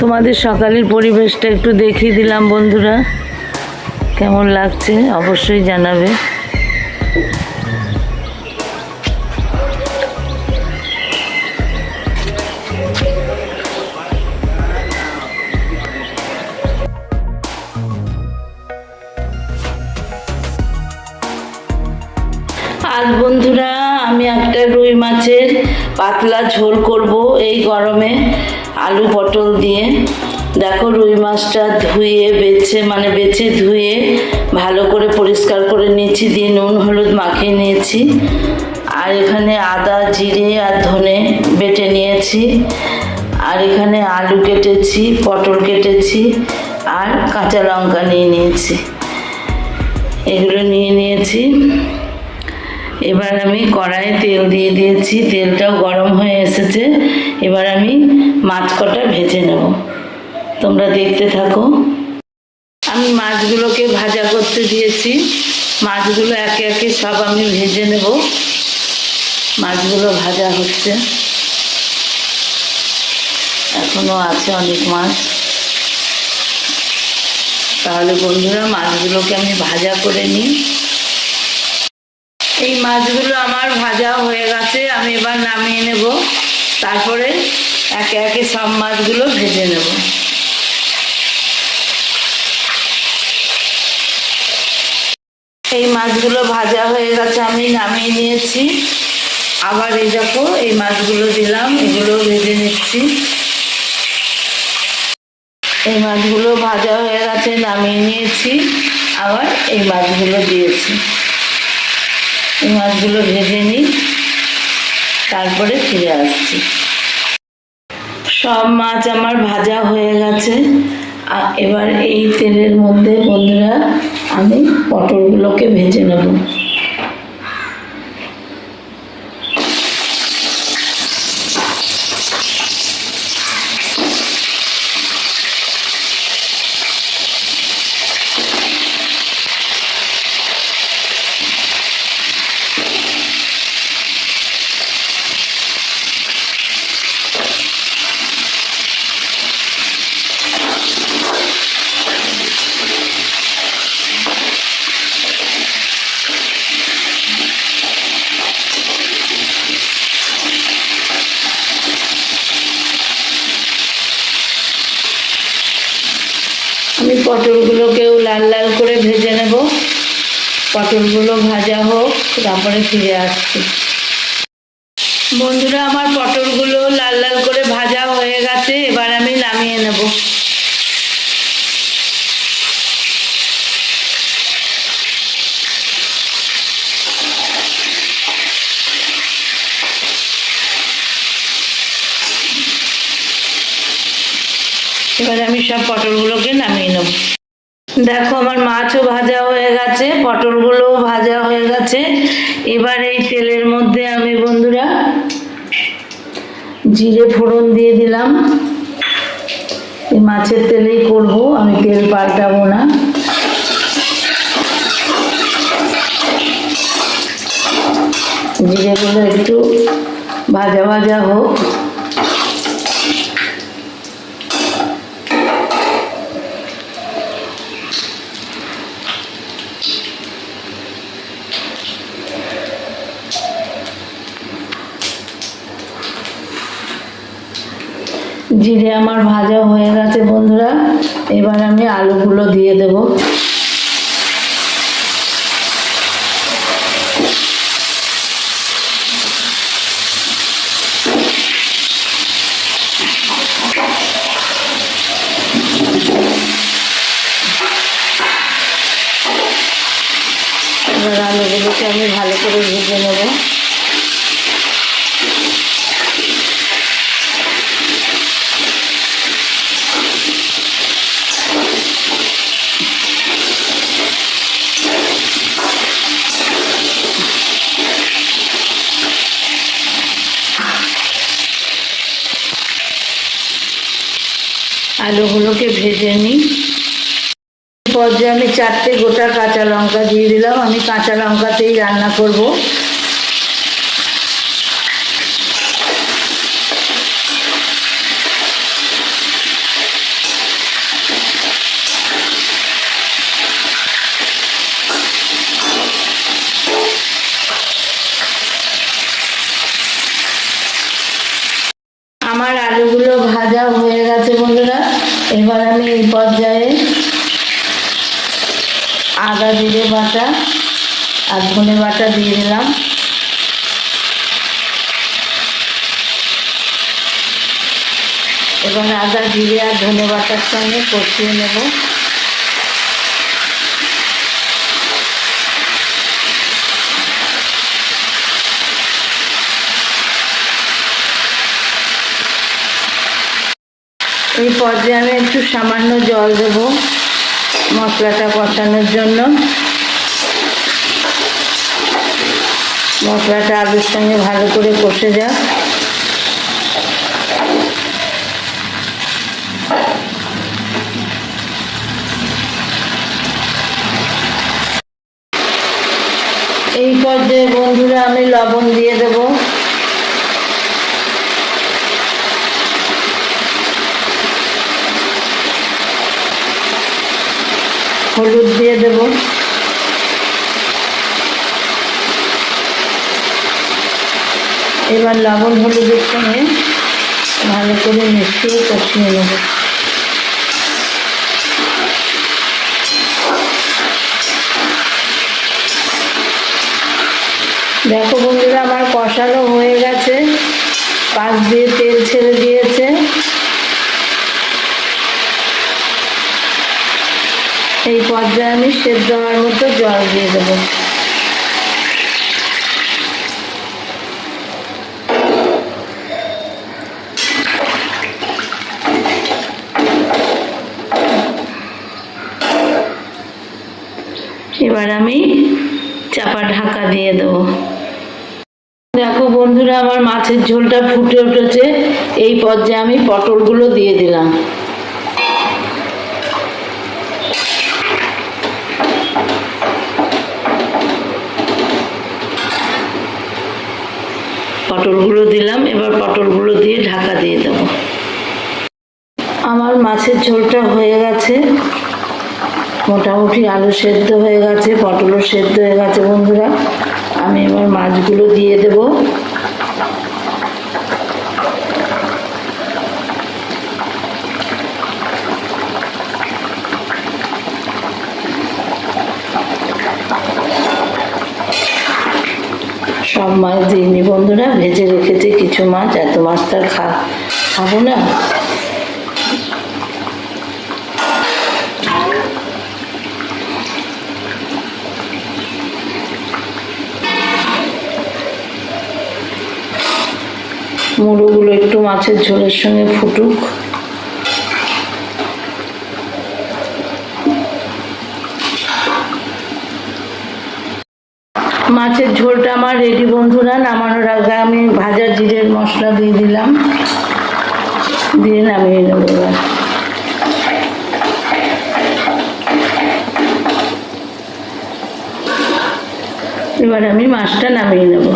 তোমাদের সকালের পরিবেশটা একটু দেখিয়ে দিলাম বন্ধুরা, কেমন লাগছে অবশ্যই জানাবে। আজ বন্ধুরা আমি একটা রুই মাছের পাতলা ঝোল করব এই গরমে আলু পটল দিয়ে। দেখো রুই মাছটা ধুয়ে বেছে ধুয়ে ভালো করে পরিষ্কার করে নিয়েছি, দিয়ে নুন হলুদ মাখিয়ে নিয়েছি। আর এখানে আদা জিরে আর ধনে বেটে নিয়েছি। আর এখানে আলু কেটেছি, পটল কেটেছি আর কাঁচা লঙ্কা নিয়েছি, এগুলো নিয়েছি। এবার আমি কড়াইয়ে তেল দিয়ে দিয়েছি, তেলটাও গরম হয়ে এসেছে। এবার আমি মাছ কটা ভেজে নেব, তোমরা দেখতে থাকো। আমি মাছগুলোকে ভাজা করতে দিয়েছি, মাছগুলো একে একে সব আমি ভেজে নেব। মাছগুলো ভাজা হচ্ছে, এখনো আছে অনেক মাছ। তাহলে বন্ধুরা মাছগুলোকে আমি ভাজা করে নিই। এই মাছগুলো আমার ভাজা হয়ে গেছে, আমি এবার নামিয়ে নেব। তারপরে একে একে সব মাছগুলো ভেজে নেব। এই মাছগুলো ভাজা হয়ে গেছে, আমি নামিয়ে নিয়েছি। আবার এই দেখো এই মাছগুলো দিলাম, এগুলো ভেজে নিচ্ছি। এই মাছগুলো ভাজা হয়ে গেছে, নামিয়ে নিয়েছি। আবার এই মাছগুলো দিয়েছি। এই মাছগুলো ভেজে নিই, তারপরে ফিরে আসছি। সব মাছ আমার ভাজা হয়ে গেছে। এবার এই তেলের মধ্যে বন্ধুরা আমি পটলগুলোকে ভেজে নেব। আমি পটলগুলোকেও লাল লাল করে ভেজে নেব। পটলগুলো ভাজা হোক, তারপরে ফিরে আসছি। বন্ধুরা আমার পটলগুলো লাল লাল করে ভাজা হয়ে গেছে, এবার আমি নামিয়ে নেব। এবার আমি সব পটলগুলোকে নামিয়ে নেব। দেখো আমার মাছও ভাজা হয়ে গেছে, পটলগুলোও ভাজা হয়ে গেছে। এবার এই তেলের মধ্যে আমি বন্ধুরা জিরে ফোড়ন দিয়ে দিলাম। এই মাছের তেলেই করব, আমি তেল পাল্টাবো না। জিরেগুলো একটু ভাজা ভাজা হোক। জিরে আমার ভাজা হয়ে গেছে বন্ধুরা, এবার আমি আলুগুলো দিয়ে দেব। এবার আলুগুলোকে আমি ভালো করে ভেজে নেব। আলুগুলোকে ভেজে নিই। পর্যায়ে আমি 4টে গোটা কাঁচা লঙ্কা দিয়ে দিলাম। আমি কাঁচা লঙ্কাতেই রান্না করব। আমার আলুগুলো ভাজা হয়ে গেছে বন্ধুরা, এবার আমি এই পর্যায়ে আদা জিরে বাটা আর ধনে বাটা দিয়ে দিলাম। এবার আদা জিরে আর ধনে বাটার সঙ্গে কষিয়ে নেব। এই পর্যায়ে আমি একটু সামান্য জল দেব মশলাটা কষানোর জন্য। মশলাটা আলুর সঙ্গে ভালো করে কষে যাক। এই পর্যায়ে বন্ধুরা আমি লবণ দিয়ে দেব। হলুদ দিয়ে দেব। এবার লবণ হলুদের সঙ্গে ভালো করে মিশিয়ে কষিয়ে নেব। দেখো বন্ধুরা আমার কষানো হয়ে গেছে, পাশ দিয়ে তেল ছেড়ে দিয়েছে। এই পর্যায়ে আমি সেদ্ধ হওয়ার মতো জল দিয়ে দেবো। এবার আমি চাপা ঢাকা দিয়ে দেবো। দেখো বন্ধুরা আমার মাছের ঝোলটা ফুটে উঠেছে। এই পর্যায়ে আমি পটলগুলো দিয়ে দিলাম। পটলগুলো দিলাম, এবার পটলগুলো দিয়ে ঢাকা দিয়ে দেবো। আমার মাছের ঝোলটা হয়ে গেছে, মোটামুটি আলু সেদ্ধ হয়ে গেছে, পটলও সেদ্ধ হয়ে গেছে বন্ধুরা। আমি এবার মাছগুলো দিয়ে দেব। সব মাছ দিইনি বন্ধুরা, ভেজে রেখেছি কিছু মাছ, এত মাছ তার খাবো না। মুড়োগুলো একটু মাছের ঝোলের সঙ্গে ফুটুক। মাছের ঝোলটা আমার রেডি বন্ধুরা। নামানোর আগে আমি ভাজা জিরের মশলা দিয়ে দিলাম, দিয়ে নামিয়ে নেব। এবার আমি মাছটা নামিয়ে নেব।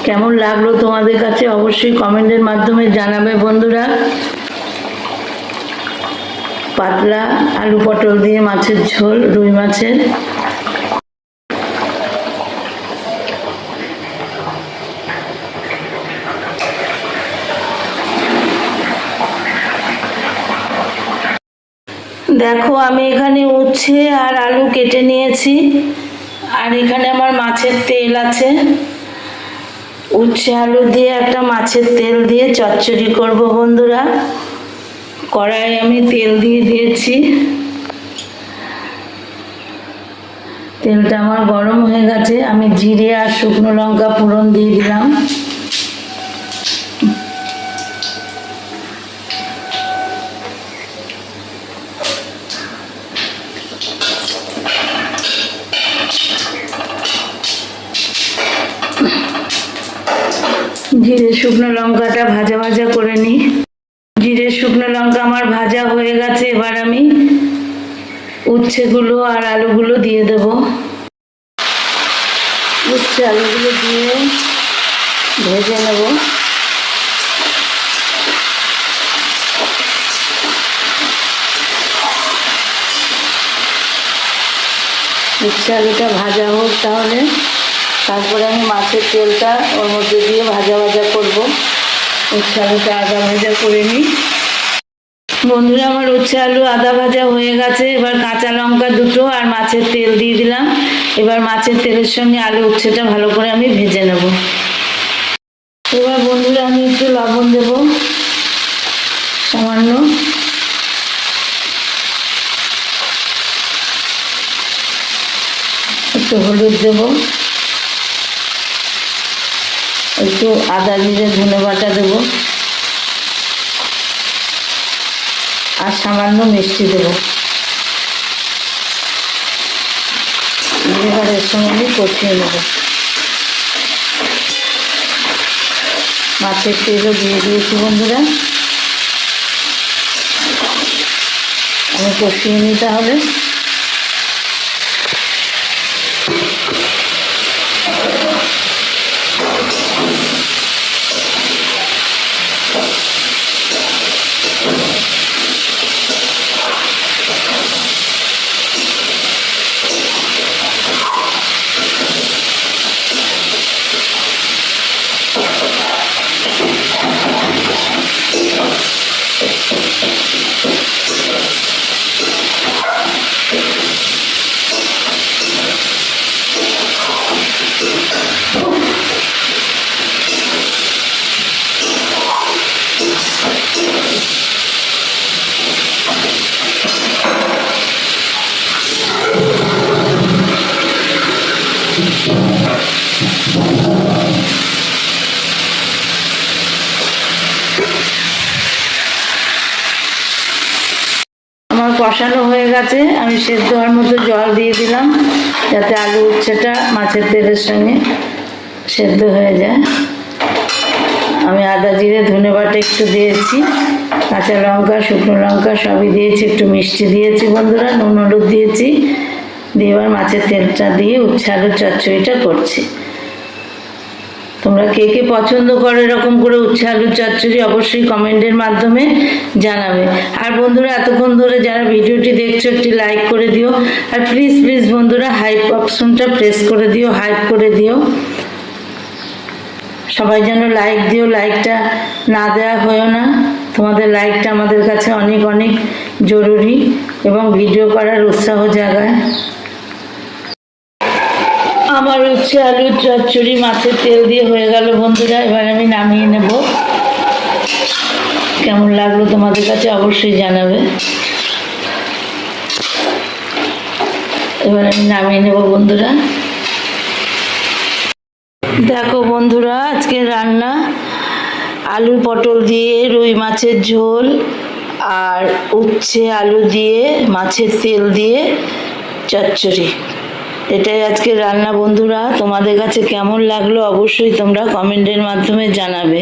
কেমন লাগলো তোমাদের কাছে অবশ্যই কমেন্টের মাধ্যমে জানাবে বন্ধুরা। পাতলা আলু পটল দিয়ে মাছের ঝোল, রুই মাছের। দেখো আমি এখানে উচ্ছে আর আলু কেটে নিয়েছি, আর এখানে আমার মাছের তেল আছে। উচ্ছে আলু দিয়ে একটা মাছের তেল দিয়ে চচ্চড়ি করব বন্ধুরা। কড়াইয়ে আমি তেল দিয়ে দিয়েছি, তেলটা আমার গরম হয়ে গেছে। আমি জিরে আর শুকনো লঙ্কা ফোড়ন দিয়ে দিলাম। জিরে শুকনো লঙ্কাটা ভাজা ভাজা করে নিই। জিরে শুকনো লঙ্কা আমার ভাজা হয়ে গেছে। এবার আমি উচ্ছেগুলো আর আলুগুলো দিয়ে দেব। উচ্ছে আলুগুলো দিয়ে ভেজে নেব। উচ্ছে আলুটা ভাজা হোক তাহলে, তারপরে আমি মাছের তেলটা ওর মধ্যে দিয়ে ভাজা ভাজা করব। উচ্ছে আলুটা আদা ভাজা করে নিই বন্ধুরা। আমার উচ্ছে আলু আদা ভাজা হয়ে গেছে। এবার কাঁচা লঙ্কা দুটো আর মাছের তেল দিয়ে দিলাম। এবার মাছের তেলের সঙ্গে আলু উচ্ছেটা ভালো করে আমি ভেজে নেব। এবার বন্ধুরা আমি একটু লবণ দেব সামান্য, একটু হলুদ দেব, একটু আদা জিরে ধনে বাটা দেবো, আর সামান্য মিষ্টি দেবো। এবার এর সঙ্গে আমি কষিয়ে নেব। মাছের তেলও দিয়ে দিয়েছি বন্ধুরা। আমি কষিয়ে নিই তাহলে। আমার কষানো হয়ে গেছে। আমি সেদ্ধ হওয়ার মতো জল দিয়ে দিলাম, যাতে আলু উচ্ছেটা মাছের তেলের সঙ্গে সেদ্ধ হয়ে যায়। আমি আদা জিরে ধনে বাটা একটু দিয়েছি, কাঁচা লঙ্কা শুকনো লঙ্কা সবই দিয়েছি, একটু মিষ্টি দিয়েছি বন্ধুরা, নুন হলুদ দিয়েছি। দিয়ে এবার মাছের তেলটা দিয়ে উচ্ছে আলুর চচ্চড়িটা করছি। তোমরা কে কে পছন্দ করো এরকম করে উচ্ছে আলুর চচ্চড়ি অবশ্যই কমেন্টের মাধ্যমে জানাবে। আর বন্ধুরা এতক্ষণ ধরে যারা ভিডিওটি দেখছো একটি লাইক করে দিও, আর প্লিজ প্লিজ বন্ধুরা হাইপ অপশনটা প্রেস করে দিও, হাইপ করে দিও। সবাই যেন লাইক দিও, লাইকটা না দেওয়া হয়েও না। তোমাদের লাইকটা আমাদের কাছে অনেক অনেক জরুরি এবং ভিডিও করার উৎসাহ জাগায়। আমার উচ্ছে আলুর চচ্চড়ি মাছের তেল দিয়ে হয়ে গেল বন্ধুরা। এবার আমি নামিয়ে নেব। কেমন লাগলো তোমাদের কাছে অবশ্যই জানাবে। এবার আমি নামিয়ে নেব বন্ধুরা। দেখো বন্ধুরা আজকে রান্না আলু পটল দিয়ে রুই মাছের ঝোল, আর উচ্ছে আলু দিয়ে মাছের তেল দিয়ে চচ্চড়ি। এটাই আজকে রান্না বন্ধুরা। তোমাদের কাছে কেমন লাগলো অবশ্যই তোমরা কমেন্টের মাধ্যমে জানাবে।